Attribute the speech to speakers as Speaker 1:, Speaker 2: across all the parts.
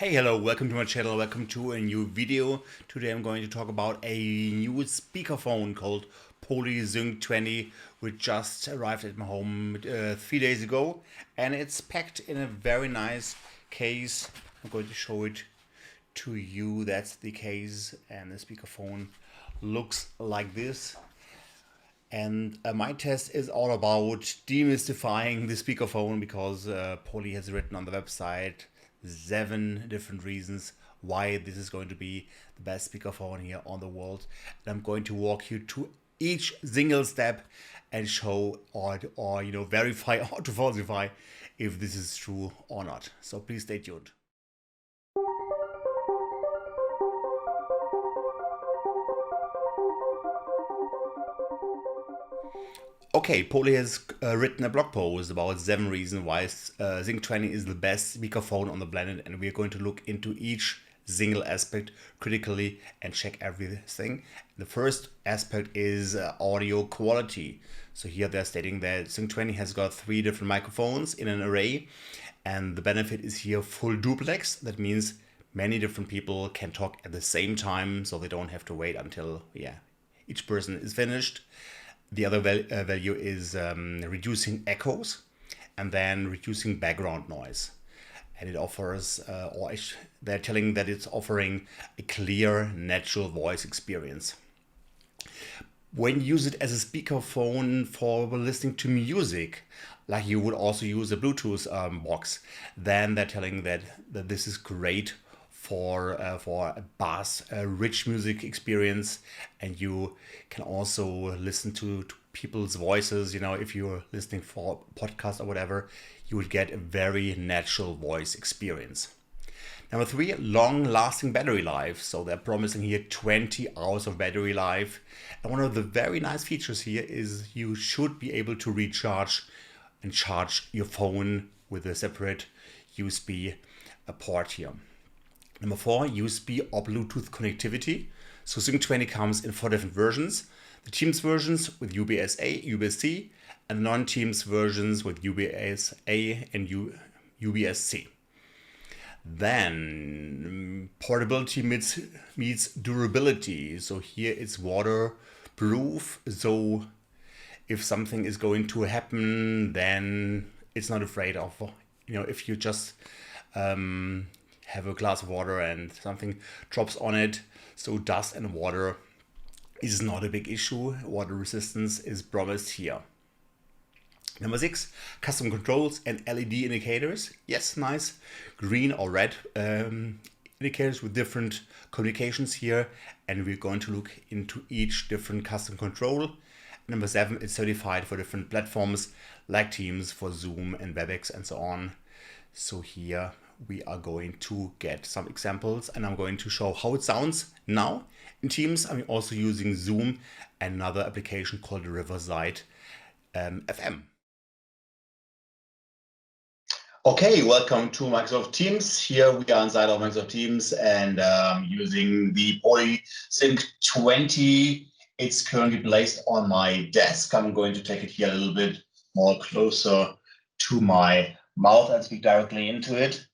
Speaker 1: Hey, hello, welcome to my channel, welcome to a new video. Today I'm going to talk about a new speakerphone called PolySync 20, which just arrived at my home 3 days ago, and it's packed in a very nice case. I'm going to show it to you. That's the case, and the speakerphone looks like this. And my test is all about demystifying the speakerphone because Poly has written on the website 7 different reasons why this is going to be the best speakerphone here on the world. And I'm going to walk you to each single step and show or verify or to falsify if this is true or not. So please stay tuned. Okay, Poly has written a blog post about 7 reasons why Sync 20 is the best speakerphone on the planet, and we are going to look into each single aspect critically and check everything. The first aspect is audio quality. So here they're stating that Sync 20 has got 3 different microphones in an array, and the benefit is here full duplex. That means many different people can talk at the same time, so they don't have to wait until each person is finished. The other value is reducing echoes and then reducing background noise. And it offers, they're telling that it's offering a clear, natural voice experience. When you use it as a speakerphone for listening to music, like you would also use a Bluetooth box, then they're telling that this is great for a bass, rich music experience, and you can also listen to people's voices. If you're listening for a podcast or whatever, you would get a very natural voice experience. Number 3, long-lasting battery life. So they're promising here 20 hours of battery life. And one of the very nice features here is you should be able to recharge and charge your phone with a separate USB port here. Number 4, USB or Bluetooth connectivity. So Sync 20 comes in 4 different versions. The Teams versions with USB-A, USB-C, and the non-Teams versions with USB-A and USB-C. Then portability meets durability. So here it's waterproof. So if something is going to happen, then it's not afraid of, if you just have a glass of water and something drops on it. So dust and water is not a big issue. Water resistance is promised here. Number 6, custom controls and LED indicators. Yes, nice green or red indicators with different communications here. And we're going to look into each different custom control. Number 7, it's certified for different platforms like Teams, for Zoom and WebEx and so on. So here we are going to get some examples, and I'm going to show how it sounds now in Teams. I'm also using Zoom and another application called Riverside FM. Okay, welcome to Microsoft Teams. Here we are inside of Microsoft Teams and using the PolySync 20. It's currently placed on my desk. I'm going to take it here a little bit more closer to my mouth and speak directly into it.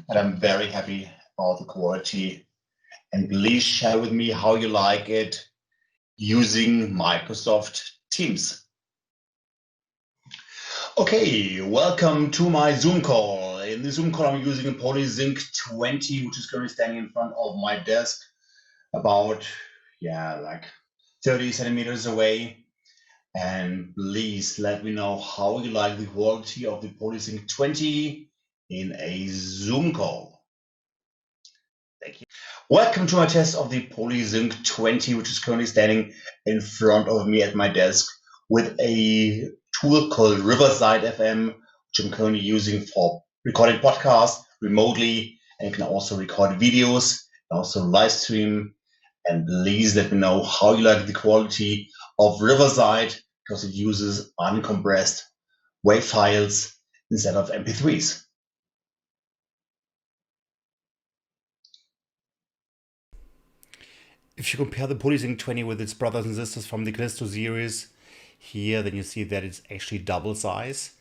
Speaker 1: And I'm very happy about the quality. And please share with me how you like it using Microsoft Teams. Okay, welcome to my Zoom call. In the Zoom call, I'm using a PolySync 20, which is currently standing in front of my desk, about, like 30 centimeters away. And please let me know how you like the quality of the PolySync 20 in a Zoom call. Thank you. Welcome to my test of the PolySync 20, which is currently standing in front of me at my desk with a tool called Riverside FM, which I'm currently using for recording podcasts remotely, and you can also record videos and also live stream. And please let me know how you like the quality of Riverside, because it uses uncompressed WAV files instead of MP3s. If you compare the PolySync 20 with its brothers and sisters from the Callisto series here, then you see that it's actually double size.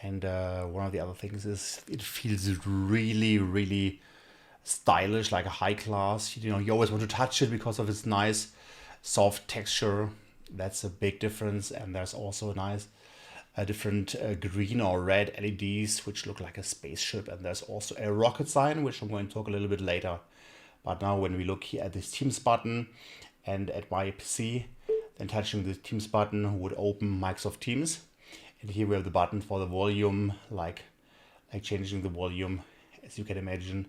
Speaker 1: And one of the other things is it feels really, really stylish, like a high class. You know, you always want to touch it because of its nice soft texture. That's a big difference. And there's also nice different green or red LEDs which look like a spaceship, and there's also a rocket sign which I'm going to talk a little bit later. But now when we look here at this Teams button and at my PC, then touching the Teams button would open Microsoft Teams, and here we have the button for the volume, like changing the volume, as you can imagine,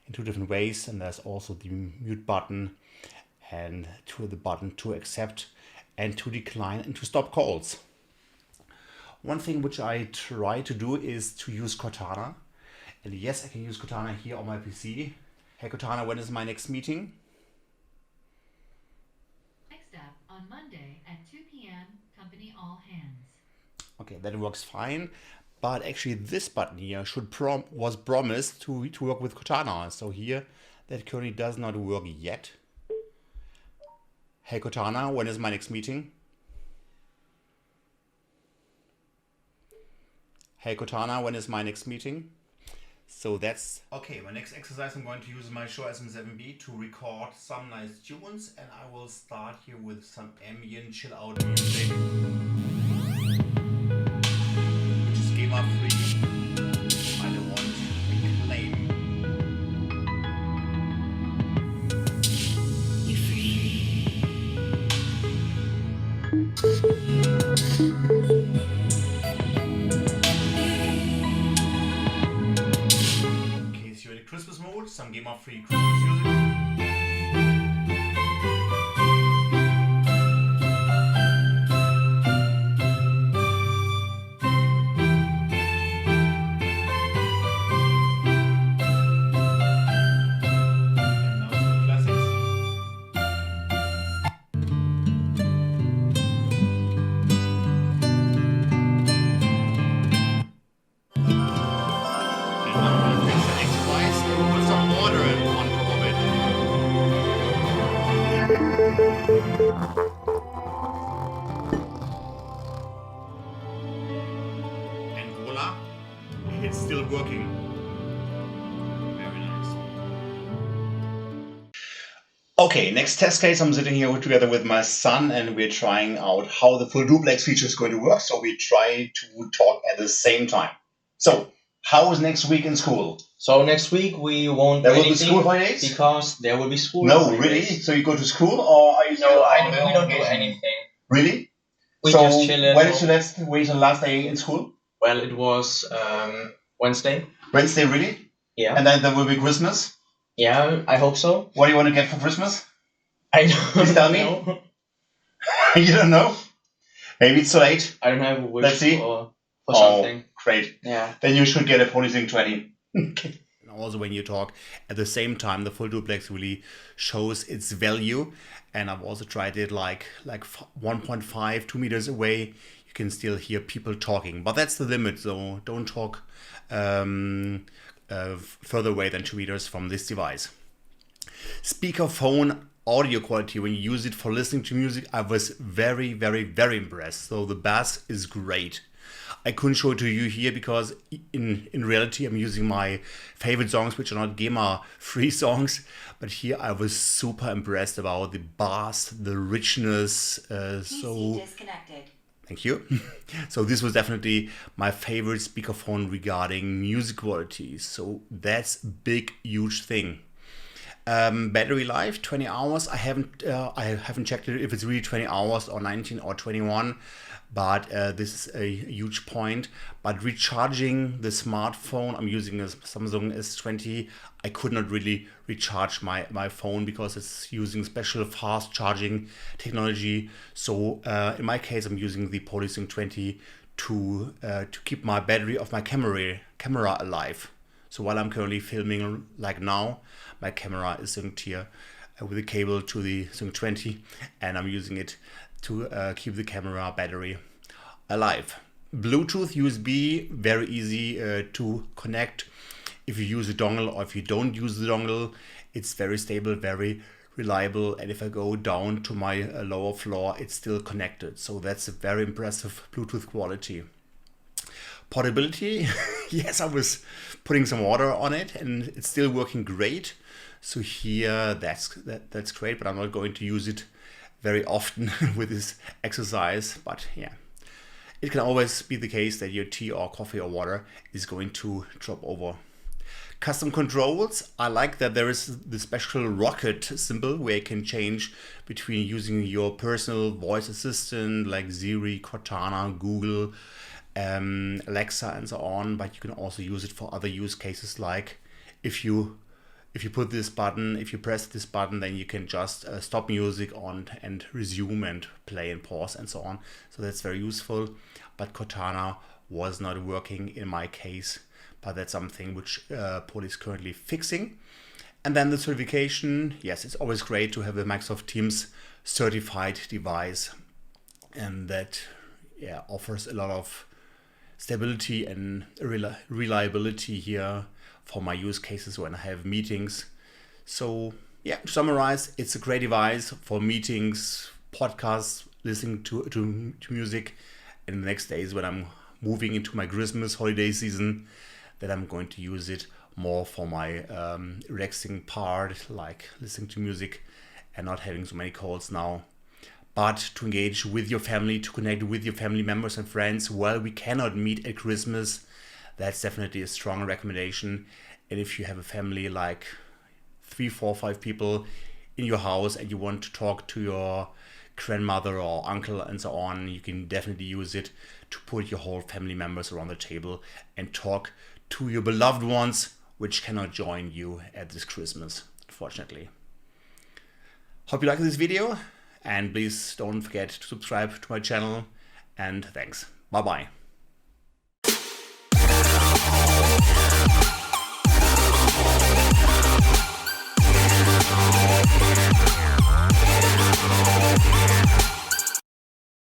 Speaker 1: in two different ways. And there's also the mute button and the button to accept and to decline and to stop calls. One thing which I try to do is to use Cortana. And yes, I can use Cortana here on my PC. Hey Cortana, when is my next meeting?
Speaker 2: Next up on Monday at 2 p.m. Company all hands.
Speaker 1: Okay, that works fine. But actually this button here was promised to work with Cortana. So here that currently does not work yet. Hey Cortana, when is my next meeting? Hey Cortana, when is my next meeting? So that's okay. My next exercise, I'm going to use my Shure SM7B to record some nice tunes, and I will start here with some ambient chill out music, which is GEMA free. I don't want to reclaim.
Speaker 2: You
Speaker 1: Christmas mode, some GEMA free Christmas music. It's still working. Very nice. Okay, next test case. I'm sitting here together with my son, and we're trying out how the full duplex feature is going to work. So we try to talk at the same time. So, how is next week in school?
Speaker 3: So next week we won't.
Speaker 1: There will be school holidays
Speaker 3: because there will be school.
Speaker 1: No,
Speaker 3: holidays.
Speaker 1: really? So you go to school, or are you?
Speaker 3: No, we don't do anything.
Speaker 1: Really?
Speaker 3: We
Speaker 1: so
Speaker 3: just chill.
Speaker 1: When is your last day in school?
Speaker 3: Well, it was Wednesday.
Speaker 1: Wednesday, really?
Speaker 3: Yeah.
Speaker 1: And then there will be Christmas?
Speaker 3: Yeah, I hope so.
Speaker 1: What do you want to get for Christmas?
Speaker 3: I don't
Speaker 1: Please tell me.
Speaker 3: know.
Speaker 1: You don't know? Maybe it's too late.
Speaker 3: I don't have a wish
Speaker 1: Let's see.
Speaker 3: for something.
Speaker 1: Great.
Speaker 3: Yeah.
Speaker 1: Then you should get a PolySync 20. And also when you talk at the same time, the full duplex really shows its value. And I've also tried it like 1.5, 2 meters away. You can still hear people talking, but that's the limit. So don't talk further away than 2 meters from this device. Speakerphone audio quality, when you use it for listening to music, I was very, very, very impressed. So the bass is great. I couldn't show it to you here because in reality I'm using my favorite songs, which are not GEMA free songs, but here I was super impressed about the bass, the richness.
Speaker 2: PC disconnected.
Speaker 1: Thank you. So this was definitely my favorite speakerphone regarding music quality. So that's big, huge thing. Battery life 20 hours. I haven't checked it if it's really 20 hours or 19 or 21, but this is a huge point. But recharging the smartphone, I'm using a Samsung S20. I could not really recharge my phone because it's using special fast charging technology. So in my case, I'm using the PolySync 20 to keep my battery of my camera alive. So while I'm currently filming like now, my camera is synced here with a cable to the Sync 20, and I'm using it to keep the camera battery alive. Bluetooth, USB, very easy to connect. If you use a dongle or if you don't use the dongle, it's very stable, very reliable. And if I go down to my lower floor, it's still connected. So that's a very impressive Bluetooth quality. Portability, yes, I was putting some water on it and it's still working great. So here, that's great, but I'm not going to use it very often with this exercise. But yeah, it can always be the case that your tea or coffee or water is going to drop over. Custom controls, I like that there is the special rocket symbol where you can change between using your personal voice assistant like Siri, Cortana, Google, Alexa and so on, but you can also use it for other use cases, like if you put this button, if you press this button, then you can just stop music on and resume and play and pause and so on. So that's very useful, but Cortana was not working in my case, but that's something which Poly is currently fixing. And then the certification, yes, it's always great to have a Microsoft Teams certified device, and that offers a lot of stability and reliability here for my use cases when I have meetings. So yeah, to summarize, it's a great device for meetings, podcasts, listening to music, and the next days when I'm moving into my Christmas holiday season, that I'm going to use it more for my relaxing part, like listening to music and not having so many calls now. But to engage with your family, to connect with your family members and friends, while we cannot meet at Christmas, that's definitely a strong recommendation. And if you have a family like 3, 4, 5 people in your house and you want to talk to your grandmother or uncle and so on, you can definitely use it to put your whole family members around the table and talk to your beloved ones, which cannot join you at this Christmas, unfortunately. Hope you like this video, and please don't forget to subscribe to my channel, and thanks. Bye bye.